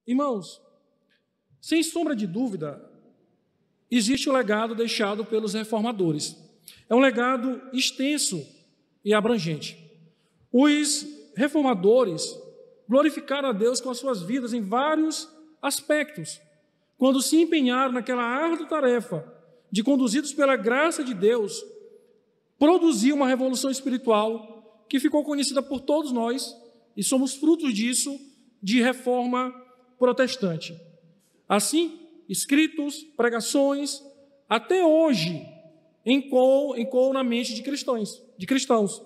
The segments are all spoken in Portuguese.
Irmãos, sem sombra de dúvida, existe o legado deixado pelos reformadores. É um legado extenso e abrangente. Os reformadores glorificaram a Deus com as suas vidas em vários aspectos, quando se empenharam naquela árdua tarefa de, conduzidos pela graça de Deus, produzir uma revolução espiritual que ficou conhecida por todos nós e somos frutos disso, de reforma protestante. Assim, escritos, pregações, até hoje, ecoam na mente de cristãos.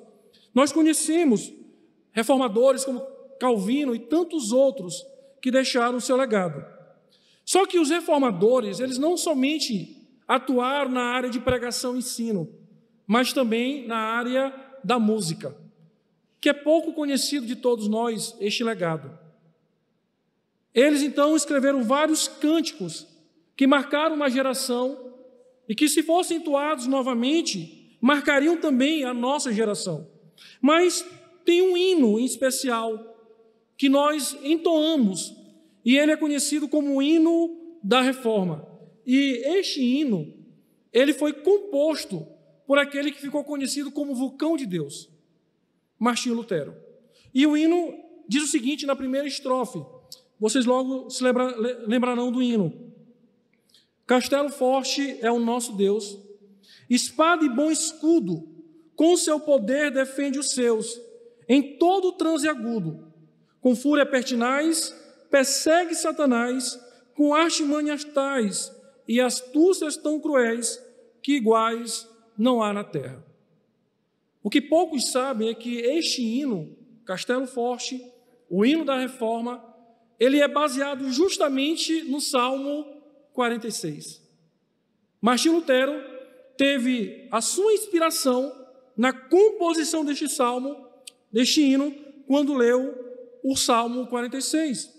Nós conhecemos reformadores como Calvino e tantos outros que deixaram o seu legado. Só que os reformadores, eles não somente atuaram na área de pregação e ensino, mas também na área da música, que é pouco conhecido de todos nós, este legado. Eles, então, escreveram vários cânticos que marcaram uma geração e que, se fossem entoados novamente, marcariam também a nossa geração. Mas tem um hino em especial que nós entoamos, e ele é conhecido como o hino da Reforma. E este hino, ele foi composto por aquele que ficou conhecido como vulcão de Deus, Martinho Lutero. E o hino diz o seguinte na primeira estrofe, vocês logo se lembrarão do hino. Castelo forte é o nosso Deus, espada e bom escudo, com seu poder defende os seus, em todo transe agudo. Com fúria pertinaz, persegue Satanás, com artimanhas tais e astúcias tão cruéis, que iguais não há na terra. O que poucos sabem é que este hino, Castelo Forte, o hino da Reforma, ele é baseado justamente no Salmo 46. Martinho Lutero teve a sua inspiração na composição deste salmo, deste hino, quando leu o Salmo 46.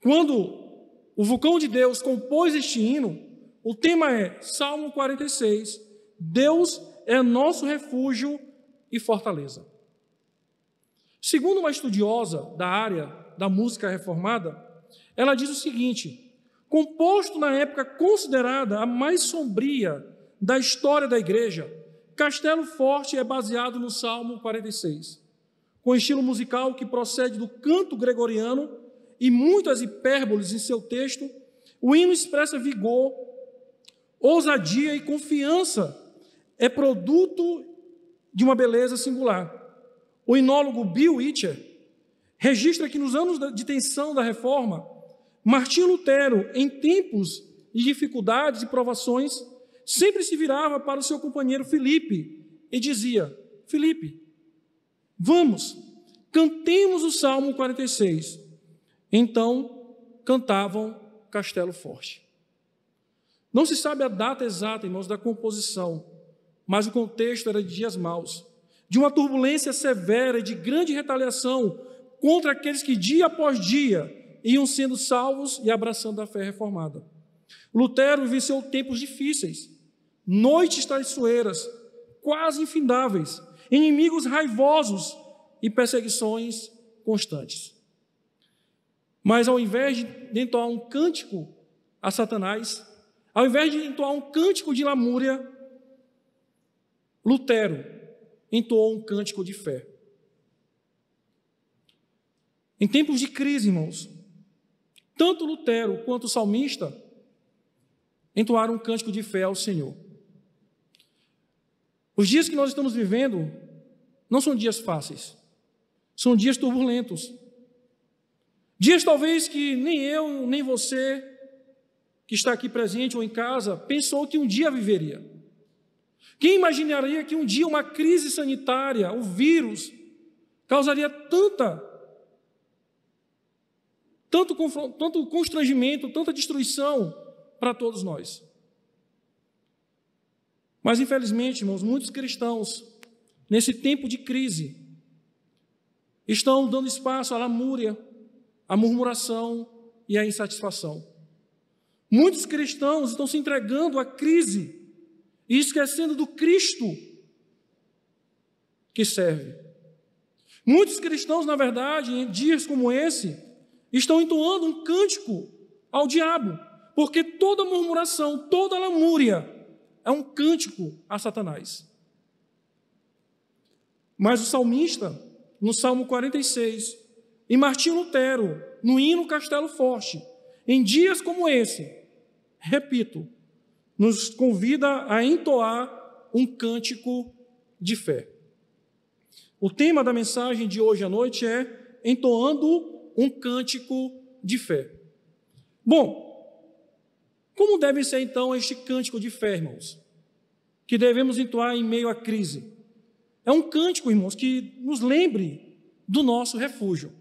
Quando o vulcão de Deus compôs este hino, o tema é Salmo 46, Deus é nosso refúgio e fortaleza. Segundo uma estudiosa da área da música reformada, ela diz o seguinte: composto na época considerada a mais sombria da história da igreja, Castelo Forte é baseado no Salmo 46, com estilo musical que procede do canto gregoriano e muitas hipérboles em seu texto. O hino expressa vigor, ousadia e confiança, é produto de uma beleza singular. O enólogo Bill Itcher registra que nos anos de tensão da Reforma, Martinho Lutero, em tempos de dificuldades e provações, sempre se virava para o seu companheiro Filipe e dizia: Filipe, vamos, cantemos o Salmo 46. Então, cantavam Castelo Forte. Não se sabe a data exata, irmãos, da composição, mas o contexto era de dias maus, de uma turbulência severa e de grande retaliação contra aqueles que dia após dia iam sendo salvos e abraçando a fé reformada. Lutero venceu tempos difíceis, noites traiçoeiras, quase infindáveis, inimigos raivosos e perseguições constantes. Mas ao invés de entoar um cântico a Satanás, ao invés de entoar um cântico de lamúria, Lutero entoou um cântico de fé. Em tempos de crise, irmãos, tanto Lutero quanto o salmista entoaram um cântico de fé ao Senhor. Os dias que nós estamos vivendo não são dias fáceis, são dias turbulentos. Dias talvez que nem eu, nem você, que está aqui presente ou em casa, pensou que um dia viveria. Quem imaginaria que um dia uma crise sanitária, o vírus, causaria tanto constrangimento, tanta destruição para todos nós? Mas, infelizmente, irmãos, muitos cristãos, nesse tempo de crise, estão dando espaço à lamúria, à murmuração e à insatisfação. Muitos cristãos estão se entregando à crise e esquecendo do Cristo que serve. Muitos cristãos, na verdade, em dias como esse, estão entoando um cântico ao diabo, porque toda murmuração, toda lamúria é um cântico a Satanás. Mas o salmista, no Salmo 46, e Martinho Lutero, no hino Castelo Forte, em dias como esse, repito, nos convida a entoar um cântico de fé. O tema da mensagem de hoje à noite é entoando um cântico de fé. Bom, como deve ser então este cântico de fé, irmãos, que devemos entoar em meio à crise? É um cântico, irmãos, que nos lembre do nosso refúgio.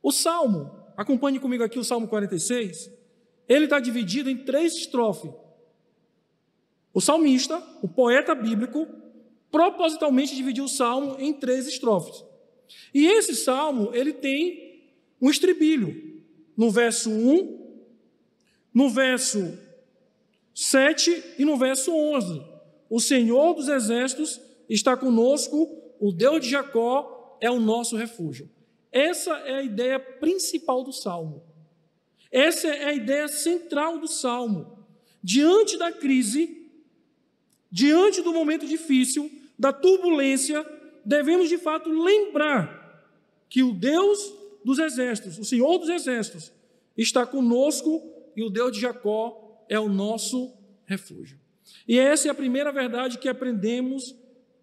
O Salmo, acompanhe comigo aqui o Salmo 46, ele está dividido em 3 estrofes. O salmista, o poeta bíblico, propositalmente dividiu o Salmo em 3 estrofes. E esse Salmo, ele tem um estribilho, no verso 1, no verso 7 e no verso 11. O Senhor dos Exércitos está conosco, o Deus de Jacó é o nosso refúgio. Essa é a ideia principal do Salmo. Essa é a ideia central do Salmo. Diante da crise, diante do momento difícil, da turbulência, devemos de fato lembrar que o Deus dos Exércitos, o Senhor dos Exércitos, está conosco e o Deus de Jacó é o nosso refúgio. E essa é a primeira verdade que aprendemos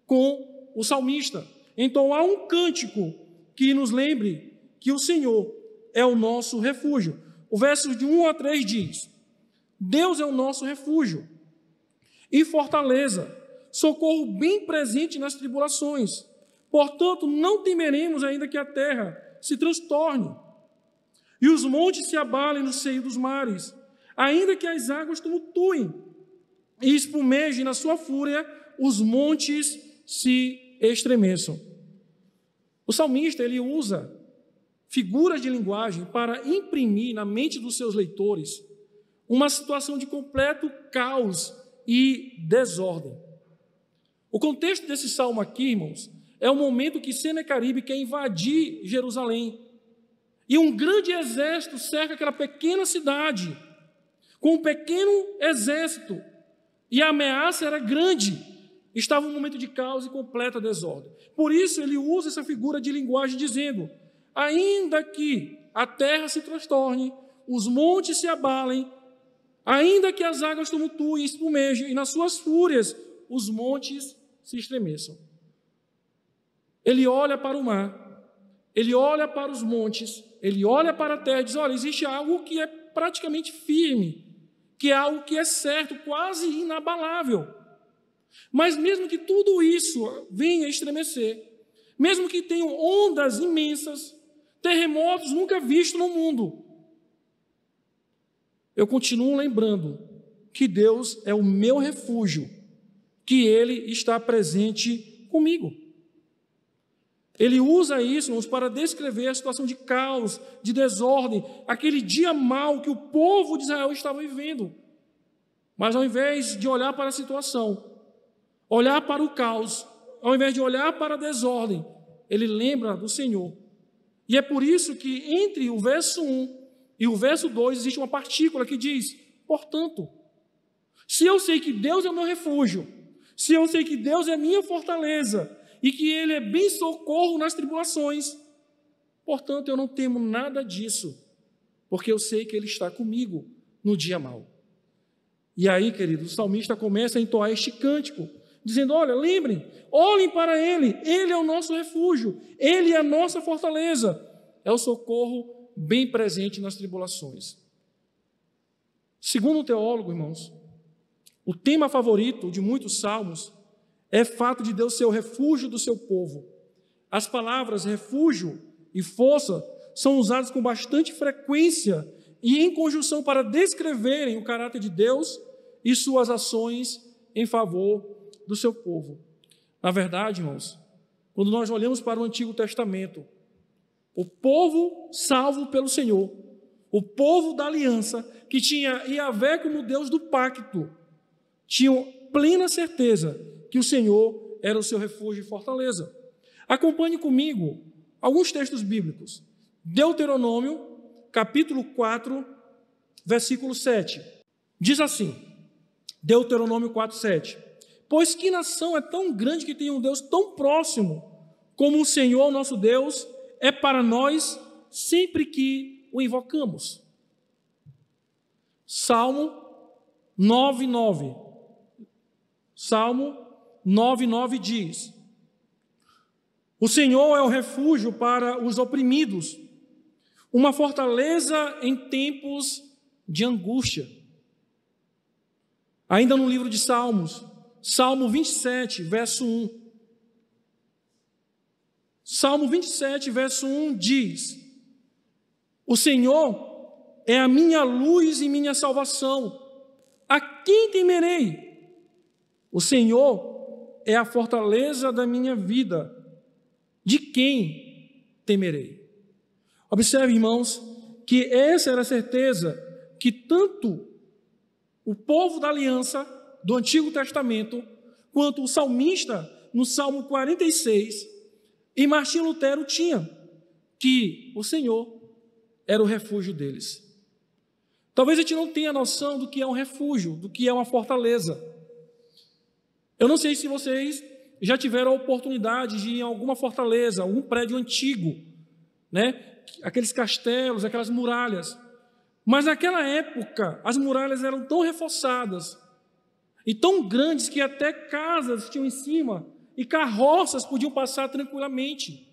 com o salmista. Então há um cântico que nos lembre que o Senhor é o nosso refúgio. O verso de 1 a 3 diz: Deus é o nosso refúgio e fortaleza, socorro bem presente nas tribulações. Portanto, não temeremos ainda que a terra se transtorne e os montes se abalem no seio dos mares, ainda que as águas tumultuem e espumejem na sua fúria, os montes se estremeçam. O salmista, ele usa figuras de linguagem para imprimir na mente dos seus leitores uma situação de completo caos e desordem. O contexto desse salmo aqui, irmãos, é o momento que Senaqueribe quer invadir Jerusalém. E um grande exército cerca aquela pequena cidade, com um pequeno exército. E a ameaça era grande. Estava um momento de caos e completa desordem. Por isso ele usa essa figura de linguagem dizendo: ainda que a terra se transtorne, os montes se abalem, ainda que as águas tumultuem e espumejem, e nas suas fúrias os montes se estremeçam. Ele olha para o mar, ele olha para os montes, ele olha para a terra e diz: olha, existe algo que é praticamente firme, que é algo que é certo, quase inabalável. Mas mesmo que tudo isso venha a estremecer, mesmo que tenham ondas imensas, terremotos nunca vistos no mundo, eu continuo lembrando que Deus é o meu refúgio, que Ele está presente comigo. Ele usa isso, irmãos, para descrever a situação de caos, de desordem, aquele dia mau que o povo de Israel estava vivendo. Mas ao invés de olhar para a situação, olhar para o caos, ao invés de olhar para a desordem, ele lembra do Senhor. E é por isso que entre o verso 1 e o verso 2 existe uma partícula que diz: portanto, se eu sei que Deus é o meu refúgio, se eu sei que Deus é a minha fortaleza e que Ele é bem socorro nas tribulações, portanto eu não temo nada disso, porque eu sei que Ele está comigo no dia mau. E aí, queridos, o salmista começa a entoar este cântico, dizendo: olha, lembrem, olhem para Ele, Ele é o nosso refúgio, Ele é a nossa fortaleza, é o socorro bem presente nas tribulações. Segundo o teólogo, irmãos, o tema favorito de muitos salmos é o fato de Deus ser o refúgio do seu povo. As palavras refúgio e força são usadas com bastante frequência e em conjunção para descreverem o caráter de Deus e suas ações em favor do seu povo. Na verdade, irmãos, quando nós olhamos para o Antigo Testamento, o povo salvo pelo Senhor, o povo da aliança, que tinha Yahvé como Deus do pacto, tinham plena certeza que o Senhor era o seu refúgio e fortaleza. Acompanhe comigo alguns textos bíblicos. Deuteronômio, capítulo 4, versículo 7. Diz assim, Deuteronômio 4, 7. Pois que nação é tão grande que tem um Deus tão próximo como o Senhor, nosso Deus, é para nós sempre que o invocamos. Salmo 9:9. Salmo 9:9 diz: o Senhor é o refúgio para os oprimidos, uma fortaleza em tempos de angústia. Ainda no livro de Salmos, Salmo 27, verso 1. Salmo 27, verso 1 diz: o Senhor é a minha luz e minha salvação, a quem temerei? O Senhor é a fortaleza da minha vida, de quem temerei? Observe, irmãos, que essa era a certeza que tanto o povo da aliança do Antigo Testamento, quanto o salmista no Salmo 46 e Martinho Lutero tinha, que o Senhor era o refúgio deles. Talvez a gente não tenha noção do que é um refúgio, do que é uma fortaleza. Eu não sei se vocês já tiveram a oportunidade de ir em alguma fortaleza, algum prédio antigo, né? Aqueles castelos, aquelas muralhas. Mas naquela época, as muralhas eram tão reforçadas e tão grandes que até casas tinham em cima e carroças podiam passar tranquilamente,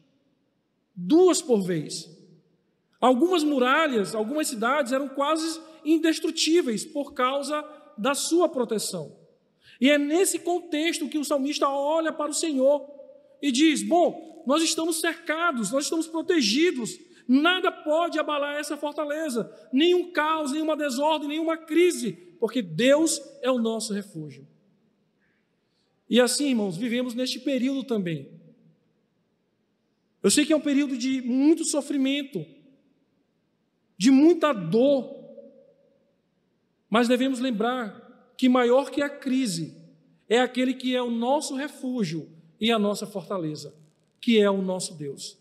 2 por vez. Algumas muralhas, algumas cidades eram quase indestrutíveis por causa da sua proteção. E é nesse contexto que o salmista olha para o Senhor e diz: bom, nós estamos cercados, nós estamos protegidos, nada pode abalar essa fortaleza, nenhum caos, nenhuma desordem, nenhuma crise, porque Deus é o nosso refúgio. E assim, irmãos, vivemos neste período também. Eu sei que é um período de muito sofrimento, de muita dor, mas devemos lembrar que maior que a crise é aquele que é o nosso refúgio e a nossa fortaleza, que é o nosso Deus.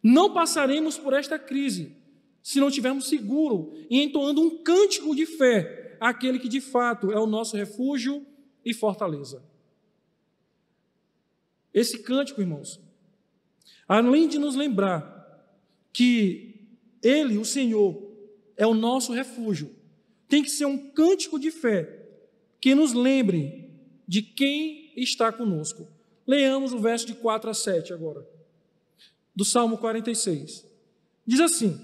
Não passaremos por esta crise se não estivermos seguros e entoando um cântico de fé àquele que de fato é o nosso refúgio e fortaleza. Esse cântico, irmãos, além de nos lembrar que Ele, o Senhor, é o nosso refúgio, tem que ser um cântico de fé que nos lembre de quem está conosco. Leamos o verso de 4 a 7 agora, do Salmo 46. Diz assim: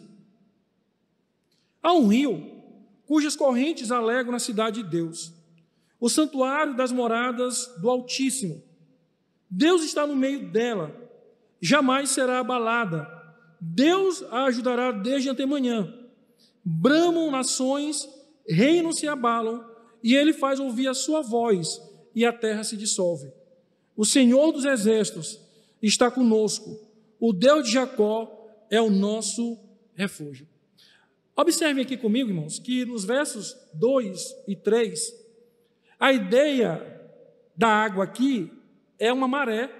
há um rio cujas correntes alegram a cidade de Deus, o santuário das moradas do Altíssimo. Deus está no meio dela, jamais será abalada. Deus a ajudará desde antemanhã. Bramam nações, reinos se abalam, e Ele faz ouvir a sua voz, e a terra se dissolve. O Senhor dos exércitos está conosco, o Deus de Jacó é o nosso refúgio. Observem aqui comigo, irmãos, que nos versos 2 e 3, a ideia da água aqui é uma maré,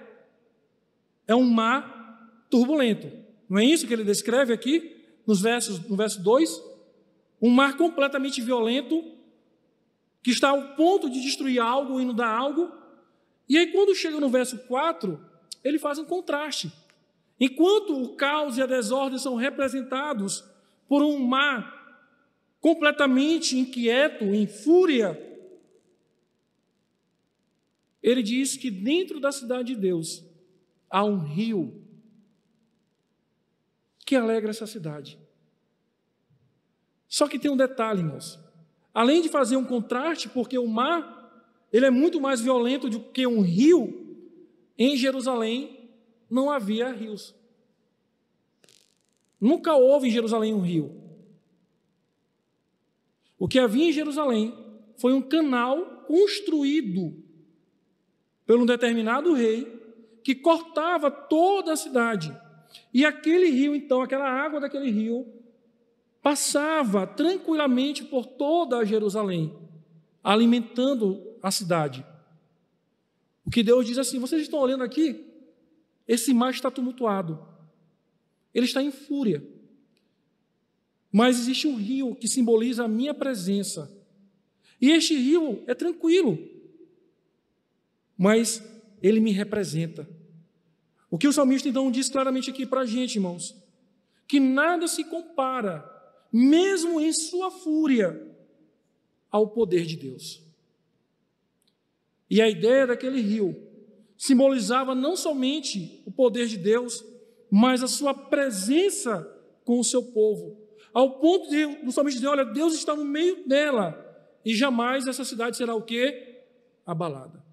é um mar turbulento. Não é isso que ele descreve aqui no verso 2? Um mar completamente violento, que está ao ponto de destruir algo e inundar algo. E aí, quando chega no verso 4, ele faz um contraste. Enquanto o caos e a desordem são representados por um mar completamente inquieto, em fúria, ele diz que dentro da cidade de Deus há um rio que alegra essa cidade. Só que tem um detalhe, irmãos. Além de fazer um contraste, porque o mar ele é muito mais violento do que um rio, em Jerusalém não havia rios. Nunca houve em Jerusalém um rio. O que havia em Jerusalém foi um canal construído por um determinado rei que cortava toda a cidade. E aquele rio, então, aquela água daquele rio, passava tranquilamente por toda a Jerusalém, alimentando a cidade. O que Deus diz assim: vocês estão olhando aqui? Esse mar está tumultuado. Ele está em fúria. mas existe um rio que simboliza a minha presença. E este rio é tranquilo, mas ele me representa. O que o salmista então diz claramente aqui para a gente, irmãos, que nada se compara, mesmo em sua fúria, ao poder de Deus. E a ideia daquele rio simbolizava não somente o poder de Deus, mas a sua presença com o seu povo, ao ponto do salmista dizer, olha, Deus está no meio dela, e jamais essa cidade será o quê? Abalada.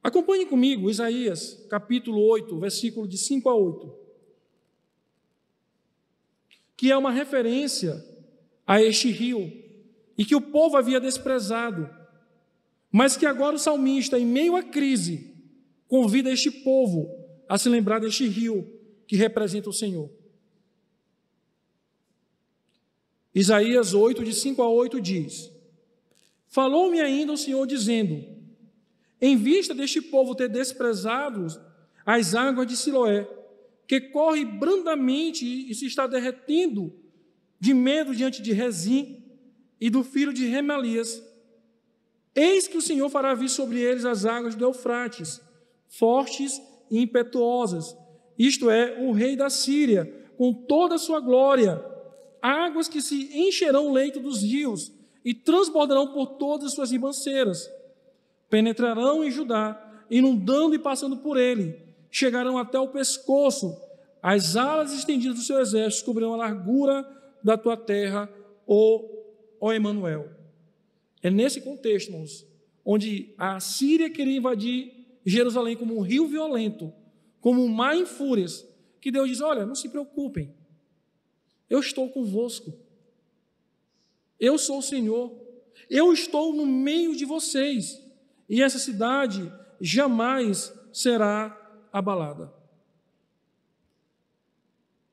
Acompanhe comigo Isaías, capítulo 8, versículo de 5 a 8, que é uma referência a este rio, e que o povo havia desprezado, mas que agora o salmista, em meio à crise, convida este povo a se lembrar deste rio que representa o Senhor. Isaías 8, de 5 a 8 diz: falou-me ainda o Senhor dizendo, em vista deste povo ter desprezado as águas de Siloé, que corre brandamente e se está derretendo de medo diante de Rezim e do filho de Remalias, eis que o Senhor fará vir sobre eles as águas do Eufrates, fortes e impetuosas, isto é, o rei da Síria, com toda a sua glória, águas que se encherão o leito dos rios e transbordarão por todas as suas ribanceiras, penetrarão em Judá, inundando e passando por ele, chegarão até o pescoço, as alas estendidas do seu exército cobrirão a largura da tua terra, ó Emanuel. É nesse contexto, irmãos, onde a Síria queria invadir Jerusalém como um rio violento, como um mar em fúrias, que Deus diz, olha, não se preocupem, eu estou convosco, eu sou o Senhor, eu estou no meio de vocês, e essa cidade jamais será abalada.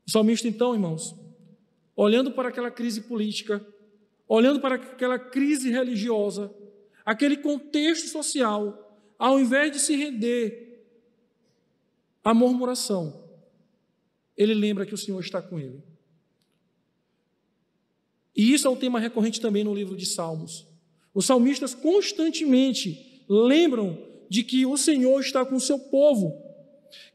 O salmista, então, irmãos, olhando para aquela crise política, olhando para aquela crise religiosa, aquele contexto social, ao invés de se render à murmuração, ele lembra que o Senhor está com ele. E isso é um tema recorrente também no livro de Salmos. Os salmistas constantemente lembram de que o Senhor está com o seu povo,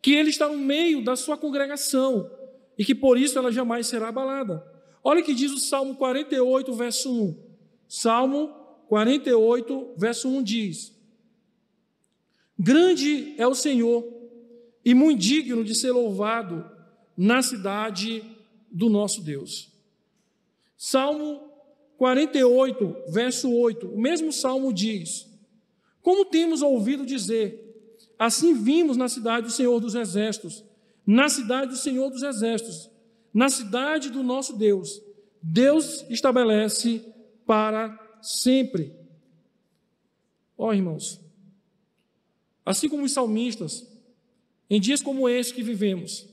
que ele está no meio da sua congregação e que por isso ela jamais será abalada. Olha o que diz o Salmo 48, verso 1. Salmo 48, verso 1 diz: grande é o Senhor e muito digno de ser louvado na cidade do nosso Deus. Salmo 48, verso 8, o mesmo salmo diz: como temos ouvido dizer, assim vimos na cidade do Senhor dos Exércitos, na cidade do Senhor dos Exércitos, na cidade do nosso Deus. Deus estabelece para sempre. Ó, irmãos, assim como os salmistas, em dias como esse que vivemos,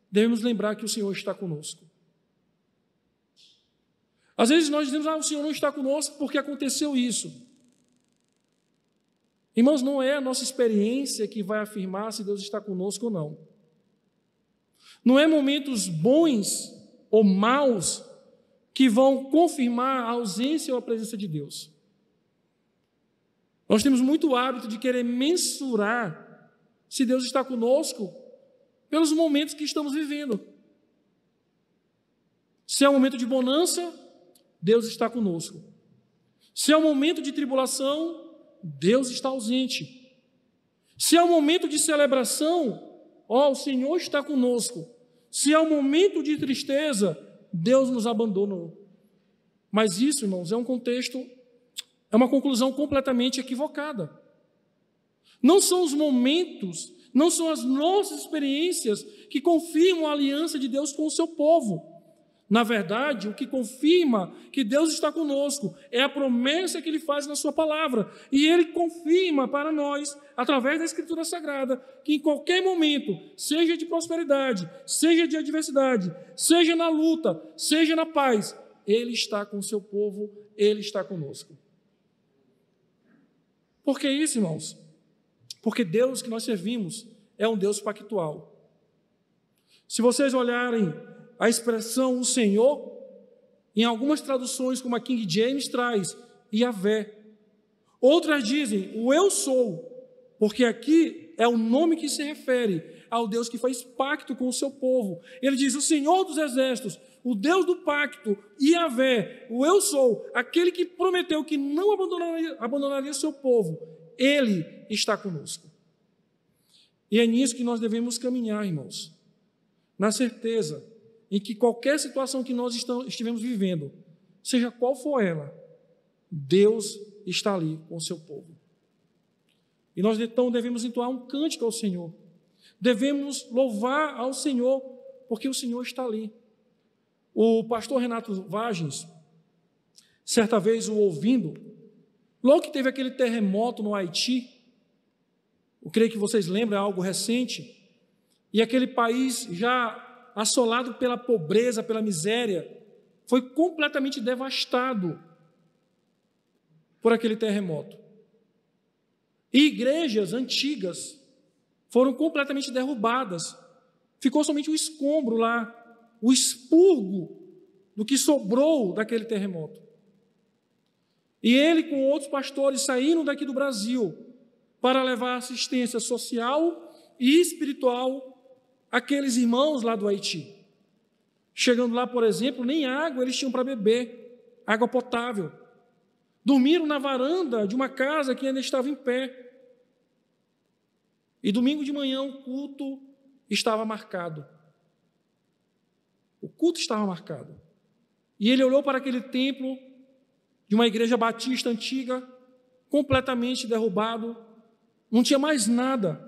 devemos lembrar que o Senhor está conosco. Às vezes nós dizemos, o Senhor não está conosco porque aconteceu isso. Irmãos, não é a nossa experiência que vai afirmar se Deus está conosco ou não. Não é momentos bons ou maus que vão confirmar a ausência ou a presença de Deus. Nós temos muito hábito de querer mensurar se Deus está conosco pelos momentos que estamos vivendo. Se é um momento de bonança, Deus está conosco. Se é um momento de tribulação, Deus está ausente. Se é um momento de celebração, o Senhor está conosco. Se é um momento de tristeza, Deus nos abandonou. Mas isso, irmãos, é um contexto, é uma conclusão completamente equivocada. Não são os momentos, não são as nossas experiências que confirmam a aliança de Deus com o seu povo. Na verdade, o que confirma que Deus está conosco é a promessa que Ele faz na sua palavra. E Ele confirma para nós, através da Escritura Sagrada, que em qualquer momento, seja de prosperidade, seja de adversidade, seja na luta, seja na paz, Ele está com o seu povo, Ele está conosco. Por que isso, irmãos? Porque Deus que nós servimos é um Deus pactual. Se vocês olharem a expressão o Senhor, em algumas traduções, como a King James traz, Yahvé. Outras dizem o eu sou, porque aqui é o nome que se refere ao Deus que faz pacto com o seu povo. Ele diz o Senhor dos exércitos, o Deus do pacto, Yahvé, o eu sou, aquele que prometeu que não abandonaria o seu povo, ele está conosco. E é nisso que nós devemos caminhar, irmãos, na certeza em que qualquer situação que nós estivemos vivendo, seja qual for ela, Deus está ali com o seu povo. E nós então devemos entoar um cântico ao Senhor, devemos louvar ao Senhor, porque o Senhor está ali. O pastor Renato Vagens, certa vez o ouvindo, logo que teve aquele terremoto no Haiti, eu creio que vocês lembram, é algo recente, e aquele país já assolado pela pobreza, pela miséria, foi completamente devastado por aquele terremoto. E igrejas antigas foram completamente derrubadas. Ficou somente o escombro lá, o expurgo do que sobrou daquele terremoto. E ele com outros pastores saíram daqui do Brasil para levar assistência social e espiritual àqueles irmãos lá do Haiti. Chegando lá, por exemplo, nem água eles tinham para beber, água potável. Dormiram na varanda de uma casa que ainda estava em pé. E domingo de manhã o culto estava marcado. O culto estava marcado. E ele olhou para aquele templo de uma igreja batista antiga, completamente derrubado, não tinha mais nada.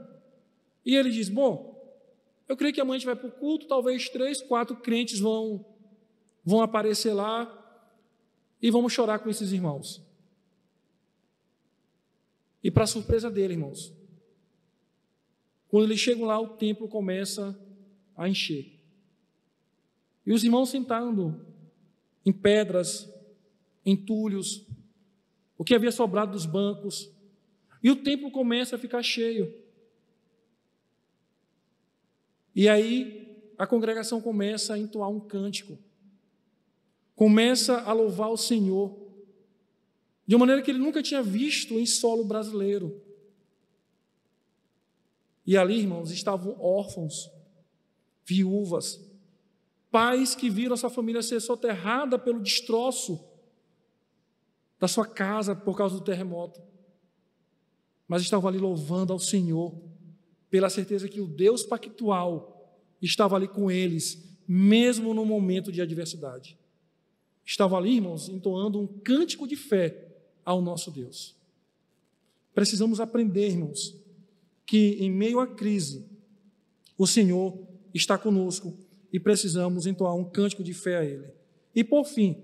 E ele diz, bom, eu creio que amanhã a gente vai para o culto, talvez 3, 4 crentes vão aparecer lá e vamos chorar com esses irmãos. E para surpresa dele, irmãos, quando eles chegam lá, o templo começa a encher. E os irmãos sentando em pedras, entulhos, o que havia sobrado dos bancos, e o templo começa a ficar cheio. E aí a congregação começa a entoar um cântico, começa a louvar o Senhor, de uma maneira que ele nunca tinha visto em solo brasileiro. E ali, irmãos, estavam órfãos, viúvas, pais que viram a sua família ser soterrada pelo destroço da sua casa por causa do terremoto. Mas estavam ali louvando ao Senhor, pela certeza que o Deus pactual estava ali com eles, mesmo no momento de adversidade. Estavam ali, irmãos, entoando um cântico de fé ao nosso Deus. Precisamos aprender, irmãos, que em meio à crise, o Senhor está conosco e precisamos entoar um cântico de fé a Ele. E por fim,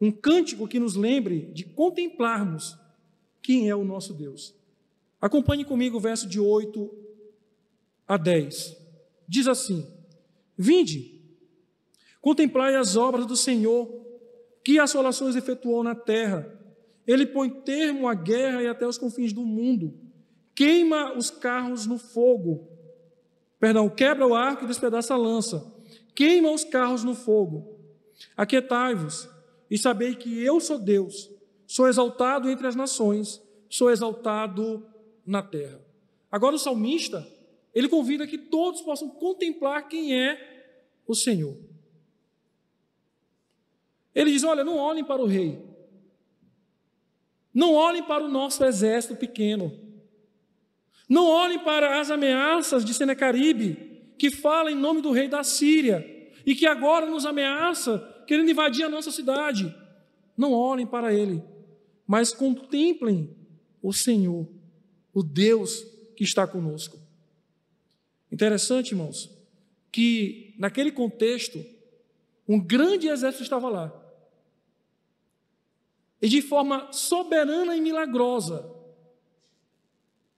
um cântico que nos lembre de contemplarmos quem é o nosso Deus. Acompanhe comigo o verso de 8 a 10. Diz assim: Vinde, contemplai as obras do Senhor, que assolações efetuou na terra. Ele põe termo à guerra e até os confins do mundo. Queima os carros no fogo. Quebra o arco e despedaça a lança. Queima os carros no fogo. Aquietai-vos e sabei que eu sou Deus. Sou exaltado entre as nações. Sou exaltado na terra. Agora o salmista, ele convida que todos possam contemplar quem é o Senhor. Ele diz, olha, não olhem para o rei. Não olhem para o nosso exército pequeno. Não olhem para as ameaças de Senecaribe, que fala em nome do rei da Síria, e que agora nos ameaça, querendo invadir a nossa cidade. Não olhem para ele, mas contemplem o Senhor, o Deus que está conosco. Interessante, irmãos, que naquele contexto, um grande exército estava lá. E de forma soberana e milagrosa,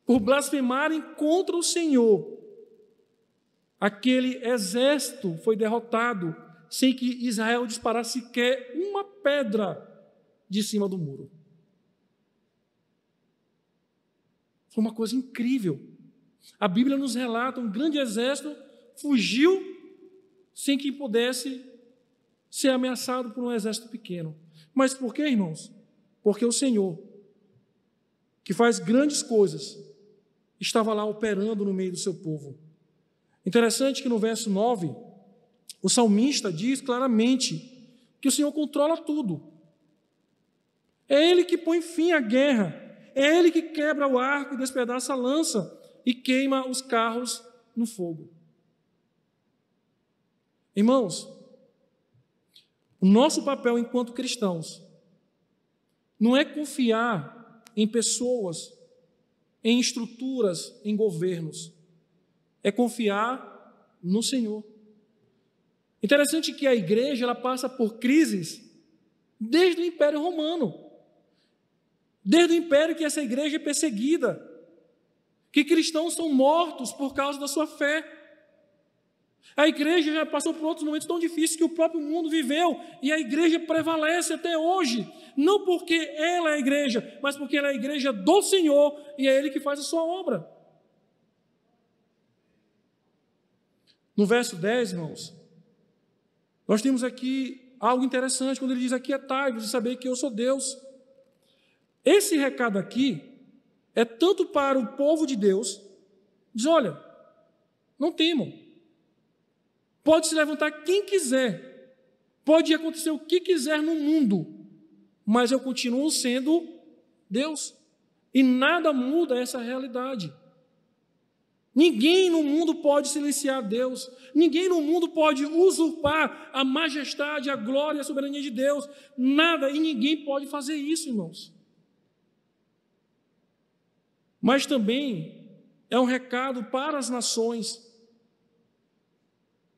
por blasfemarem contra o Senhor, aquele exército foi derrotado sem que Israel disparasse sequer uma pedra de cima do muro. Foi uma coisa incrível. A Bíblia nos relata, um grande exército fugiu sem que pudesse ser ameaçado por um exército pequeno. Mas por quê, irmãos? Porque o Senhor, que faz grandes coisas, estava lá operando no meio do seu povo. Interessante que no verso 9, o salmista diz claramente que o Senhor controla tudo. É Ele que põe fim à guerra, é Ele que quebra o arco e despedaça a lança e queima os carros no fogo. Irmãos, o nosso papel enquanto cristãos não é confiar em pessoas, em estruturas, em governos. É confiar no Senhor. Interessante que a igreja ela passa por crises desde o Império Romano. Desde o Império que essa igreja é perseguida. Que cristãos são mortos por causa da sua fé. A igreja já passou por outros momentos tão difíceis que o próprio mundo viveu e a igreja prevalece até hoje. Não porque ela é a igreja, mas porque ela é a igreja do Senhor e é Ele que faz a sua obra. No verso 10, irmãos, nós temos aqui algo interessante quando ele diz: aquietai-vos e saber que eu sou Deus. Esse recado aqui é tanto para o povo de Deus, diz: olha, não temam. Pode se levantar quem quiser, pode acontecer o que quiser no mundo, mas eu continuo sendo Deus. E nada muda essa realidade. Ninguém no mundo pode silenciar Deus. Ninguém no mundo pode usurpar a majestade, a glória e a soberania de Deus. Nada e ninguém pode fazer isso, irmãos. Mas também é um recado para as nações.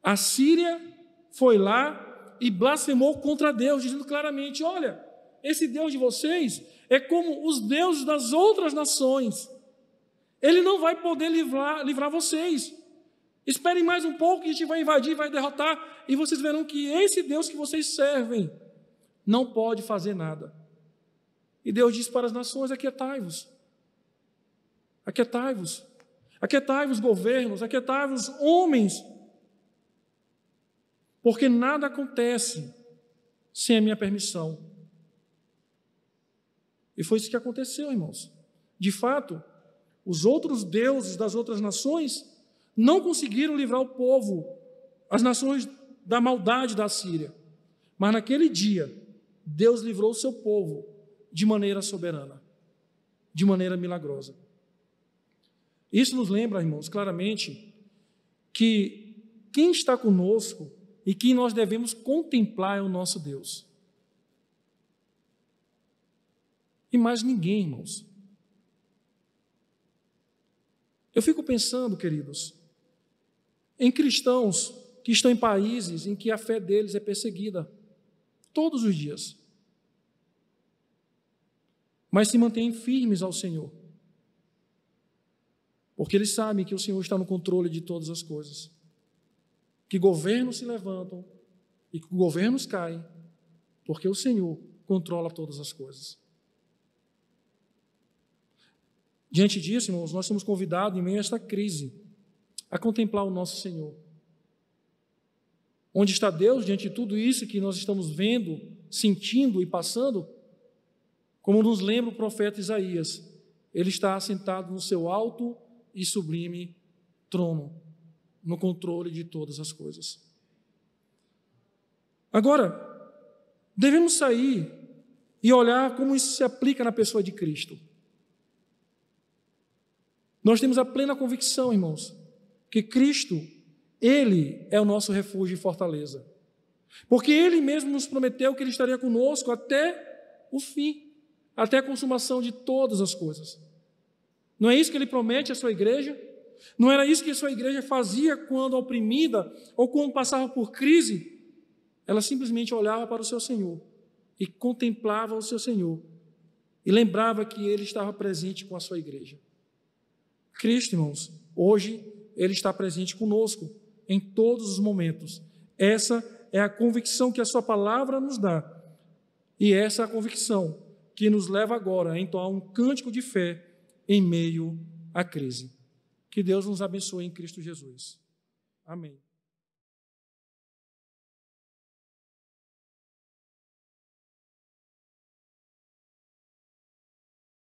A Síria foi lá e blasfemou contra Deus, dizendo claramente: olha, esse Deus de vocês é como os deuses das outras nações. Ele não vai poder livrar vocês. Esperem mais um pouco que a gente vai invadir, vai derrotar, e vocês verão que esse Deus que vocês servem não pode fazer nada. E Deus diz para as nações: aquietai-vos. Aquietai-vos. Aquietai-vos, governos, aquietai-vos, homens. Porque nada acontece sem a minha permissão. E foi isso que aconteceu, irmãos. De fato, os outros deuses das outras nações não conseguiram livrar o povo, as nações, da maldade da Síria. Mas naquele dia, Deus livrou o seu povo de maneira soberana, de maneira milagrosa. Isso nos lembra, irmãos, claramente, que quem está conosco e quem nós devemos contemplar é o nosso Deus. E mais ninguém, irmãos. Eu fico pensando, queridos, em cristãos que estão em países em que a fé deles é perseguida todos os dias, mas se mantêm firmes ao Senhor, porque eles sabem que o Senhor está no controle de todas as coisas, que governos se levantam e que governos caem, porque o Senhor controla todas as coisas. Diante disso, irmãos, nós somos convidados, em meio a esta crise, a contemplar o nosso Senhor. Onde está Deus diante de tudo isso que nós estamos vendo, sentindo e passando? Como nos lembra o profeta Isaías, Ele está assentado no seu alto e sublime trono, no controle de todas as coisas. Agora, devemos sair e olhar como isso se aplica na pessoa de Cristo. Nós temos a plena convicção, irmãos, que Cristo, Ele é o nosso refúgio e fortaleza. Porque Ele mesmo nos prometeu que Ele estaria conosco até o fim, até a consumação de todas as coisas. Não é isso que Ele promete à sua igreja? Não era isso que a sua igreja fazia quando oprimida ou quando passava por crise? Ela simplesmente olhava para o seu Senhor e contemplava o seu Senhor e lembrava que Ele estava presente com a sua igreja. Cristo, irmãos, hoje Ele está presente conosco em todos os momentos. Essa é a convicção que a sua palavra nos dá. E essa é a convicção que nos leva agora a entoar um cântico de fé em meio à crise. Que Deus nos abençoe em Cristo Jesus. Amém.